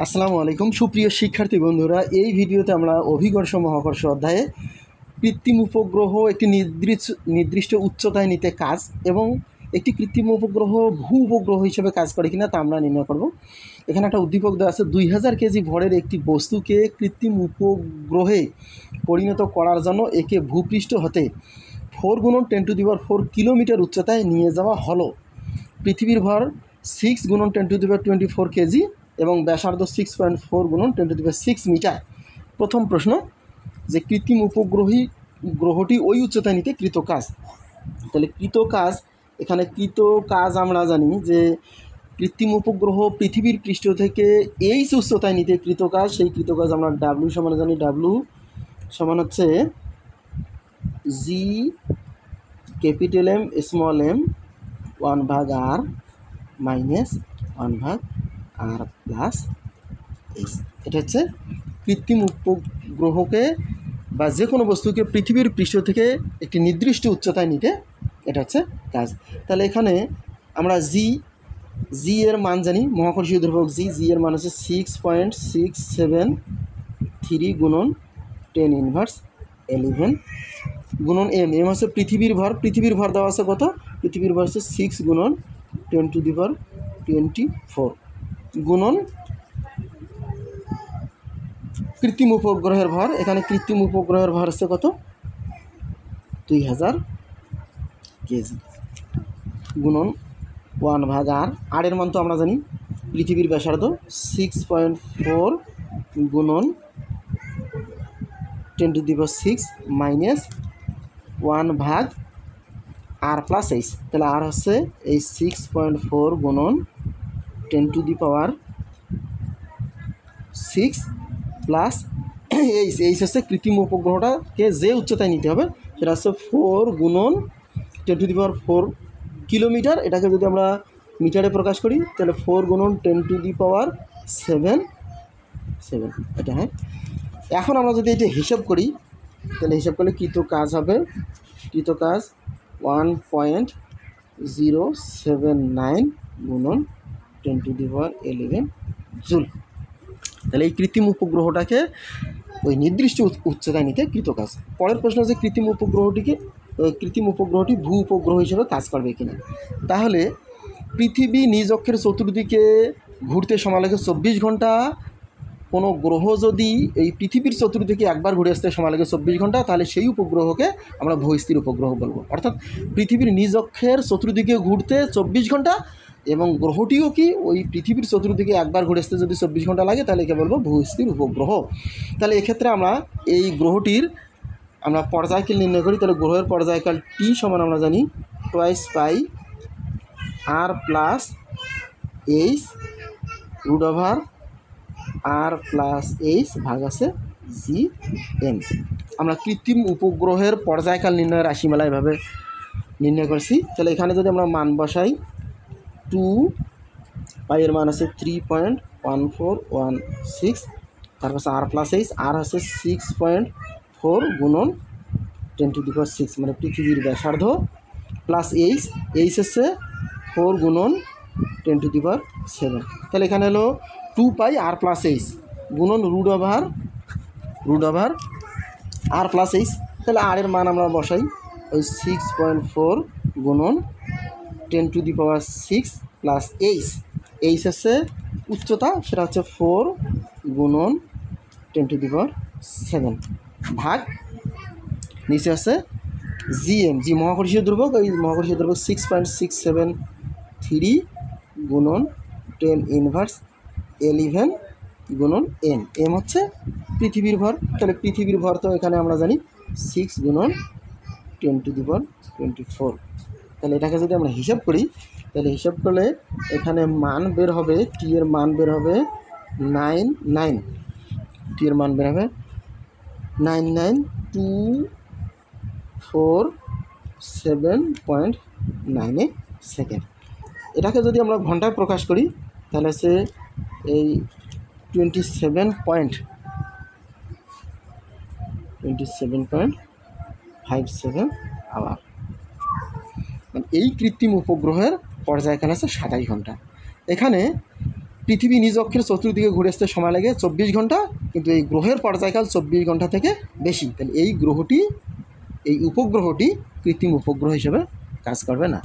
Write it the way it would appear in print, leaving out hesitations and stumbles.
আসসালামু আলাইকুম সুপ্রিয় শিক্ষার্থী বন্ধুরা, এই ভিডিওতে আমরা অভিকর্ষ মহাকর্ষ অধ্যায়ে কৃত্রিম উপগ্রহ একটি নির্দিষ্ট উচ্চতায় নিতে কাজ এবং একটি কৃত্রিম উপগ্রহ ভূ উপগ্রহ হিসেবে কাজ করে কিনা তা আমরা নির্ণয় করব। এখানে একটা উদ্দীপক দেওয়া আছে, 2000 কেজি ভরের একটি বস্তুকে কৃত্রিম উপগ্রহে পরিণত করার জন্য একে ভূপৃষ্ঠ হতে 4 × 10⁴ কিলোমিটার উচ্চতায় নিয়ে যাওয়া হলো। পৃথিবীর ভর 6 × 10⁻24 কেজি এবং ব্যাসার্ধ 6.4 × 10⁶ মিটার। প্রথম প্রশ্ন, যে কৃত্রিম গ্রহটি ওই উচ্চতায় নিতে কৃত কাজ। তাহলে কৃত কাজ, এখানে কৃত কাজ আমরা জানি যে কৃত্রিম উপগ্রহ পৃথিবীর পৃষ্ঠ থেকে এই উচ্চতায় নিতে কৃত কাজ। সেই কৃত কাজ আমরা ডাব্লিউ সমান জানি, ডাব্লিউ সমান হচ্ছে G capital M small M 1/r minus 1/r plus H. এটা হচ্ছে কৃত্রিম উপগ্রহকে বা যে কোনো বস্তুকে পৃথিবীর পৃষ্ঠ থেকে একটি নির্দিষ্ট উচ্চতায় নিতে এটা হচ্ছে কাজ। তাহলে এখানে আমরা জি এর মান জানি, মহাকর্ষীয় ধ্রুবক জি এর মান হচ্ছে 6.673 × 10⁻11 গুণন এম হচ্ছে পৃথিবীর ভর দেওয়া আছে কত, পৃথিবীর ভর হচ্ছে 6 × 10⁻24 গুণন কৃত্রিম উপগ্রহের ভর। এখানে কৃত্রিম উপগ্রহের ভর হচ্ছে কত, 2000 কেজি গুণন 1/r। এর মান তো আমরা জানি, পৃথিবীর ব্যাসার্ধ 6.4 গুণন 10⁶ মাইনাস 1/r প্লাস এইচ। তাহলে আর হচ্ছে এই 6.4 গুণন 10⁶ প্লাস এইচ হচ্ছে কৃত্রিম উপগ্রহটাকে যে উচ্চতায় নিতে হবে সেটা হচ্ছে 4 গুণন 10⁴ কিলোমিটার। এটাকে যদি আমরা মিটারে প্রকাশ করি তাহলে 4 গুণন 10⁷ এটা। হ্যাঁ, এখন আমরা যদি এটা হিসাব করি তাহলে হিসাব করলে কৃত কাজ হবে, কৃত কাজ 1.079 গুণন 10⁻11 জুল। তাহলে এই কৃত্রিম উপগ্রহটাকে ওই নির্দিষ্ট উচ্চতায় নিতে কৃত কাজ। পরের প্রশ্ন হচ্ছে কৃত্রিম উপগ্রহটি ভূ উপগ্রহ হিসেবে কাজ করবে কিনা। তাহলে পৃথিবী নিজ অক্ষের চতুর্দিকে ঘুরতে সময় লাগে 24 ঘন্টা। কোনো গ্রহ যদি এই পৃথিবীর চতুর্দিকে একবার ঘুরে আসতে সময় লাগে 24 ঘন্টা, তাহলে সেই উপগ্রহকে আমরা ভূস্থির উপগ্রহ বলবো। অর্থাৎ পৃথিবীর নিজ অক্ষের চতুর্দিকে ঘুরতে 24 ঘন্টা এবং গ্রহটিও কি ওই পৃথিবীর চতুর্দিকে একবার ঘুরে আসতে যদি 24 ঘন্টা লাগে তাহলে একে বলবো ভূস্থির উপগ্রহ। তাহলে এক্ষেত্রে আমরা এই গ্রহটির আমরা পর্যায়কাল নির্ণয় করি। তাহলে গ্রহের পর্যায়কাল টি সমান আমরা জানি 2πr plus H √r plus H ভাগ আছে জি এম। আমরা কৃত্রিম উপগ্রহের পর্যায়কাল নির্ণয়ের রাশিমালা এভাবে নির্ণয় করছি। তাহলে এখানে যদি আমরা মান বসাই, 2π এর মান আছে 3.1416, তারপর আর প্লাস এইচ, আর হচ্ছে 6.4 গুণন 10⁶ মানে পৃথিবীর ব্যাসার্ধ প্লাস এইচ হচ্ছে 4 গুণন 10⁷। তাহলে এখানে হলো 2πr প্লাস এইচ গুণন √r প্লাস এইচ। তাহলে আর এর মান আমরা বসাই, ওই 6.4 গুণন 10⁶ প্লাস এইচ হচ্ছে উচ্চতা, সেটা হচ্ছে 4 গুণন 10⁷ ভাগ নিচে আছে জিএম, জি মহাকর্ষীয় ধ্রুবক। ওই মহাকর্ষীয় ধ্রুবক 6.673 গুণন 10⁻11 গুণন এম হচ্ছে পৃথিবীর ভর। তাহলে পৃথিবীর ভর তো এখানে আমরা জানি 6 গুণন 10⁻24। তাহলে এটাকে যদি আমরা হিসাব করি তাহলে হিসাব করলে এখানে মান বের হবে, টি এর মান বের হবে 99,247.98 সেকেন্ড। এটাকে যদি আমরা ঘন্টায় প্রকাশ করি তাহলে সে এই 27.57 আওয়ার। এই কৃত্রিম উপগ্রহের পর্যায়কাল আছে 27 ঘন্টা। এখানে পৃথিবী নিজ অক্ষের চতুর্দিকে ঘুরে আসতে সময় লাগে 24 ঘন্টা, কিন্তু এই গ্রহের পর্যায়কাল 24 ঘন্টা থেকে বেশি। তাহলে এই উপগ্রহটি কৃত্রিম উপগ্রহ হিসেবে কাজ করবে না।